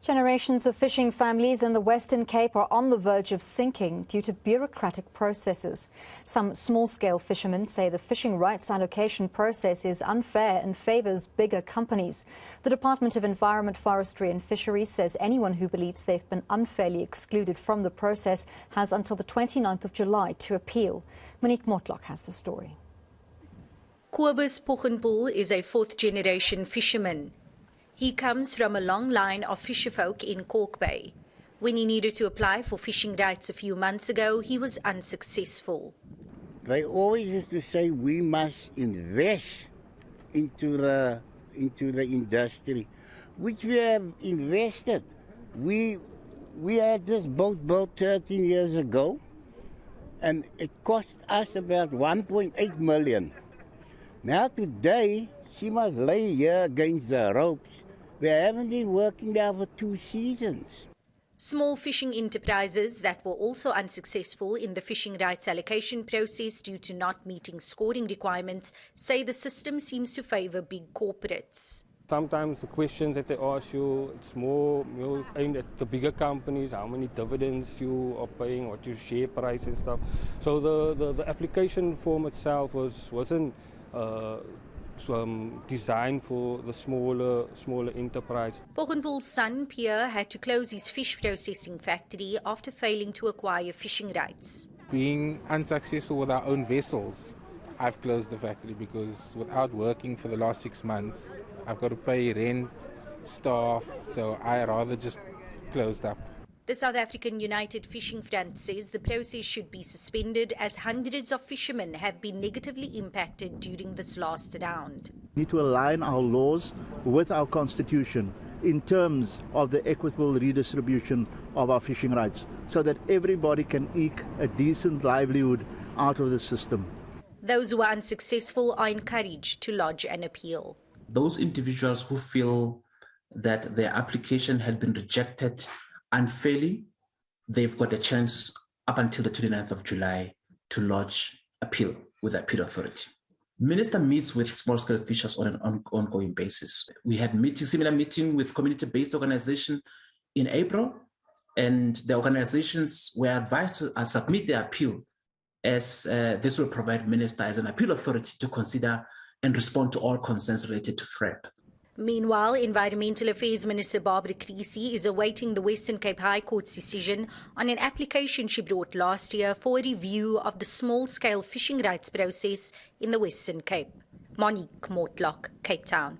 Generations of fishing families in the Western Cape are on the verge of sinking due to bureaucratic processes. Some small-scale fishermen say the fishing rights allocation process is unfair and favours bigger companies. The Department of Environment, Forestry and Fisheries says anyone who believes they've been unfairly excluded from the process has until the 29th of July to appeal. Monique Mortlock has the story. KOBUS POGGENPOEL is a fourth-generation fisherman. He comes from a long line of fisherfolk in Kalk Bay. When he needed to apply for fishing rights a few months ago, he was unsuccessful. They always used to say we must invest into the industry, which we have invested. We had this boat built 13 years ago, and it cost us about 1.8 million. Now today, she must lay here against the ropes. We haven't been working there for 2 seasons. Small fishing enterprises that were also unsuccessful in the fishing rights allocation process due to not meeting scoring requirements say the system seems to favour big corporates. Sometimes the questions that they ask you, it's more aimed at the bigger companies, how many dividends you are paying, what your share price and stuff. So the application form itself wasn't designed for the smaller enterprise. POGGENPOEL's son, Pierre, had to close his fish processing factory after failing to acquire fishing rights. Being unsuccessful with our own vessels, I've closed the factory because without working for the last 6 months, I've got to pay rent, staff, so I rather just closed up. The South African United Fishing Front says the process should be suspended as hundreds of fishermen have been negatively impacted during this last round. We need to align our laws with our constitution in terms of the equitable redistribution of our fishing rights so that everybody can eke a decent livelihood out of the system. Those who are unsuccessful are encouraged to lodge an appeal. Those individuals who feel that their application had been rejected unfairly, they've got a chance up until the 29th of July to lodge appeal with the appeal authority. Minister meets with small-scale fishers on an ongoing basis. We had similar meeting with community-based organizations in April, and the organizations were advised to submit their appeal as this will provide Minister as an appeal authority to consider and respond to all concerns related to FREP. Meanwhile, Environmental Affairs Minister Barbara Creecy is awaiting the Western Cape High Court's decision on an application she brought last year for a review of the small-scale fishing rights process in the Western Cape. Monique Mortlock, Cape Town.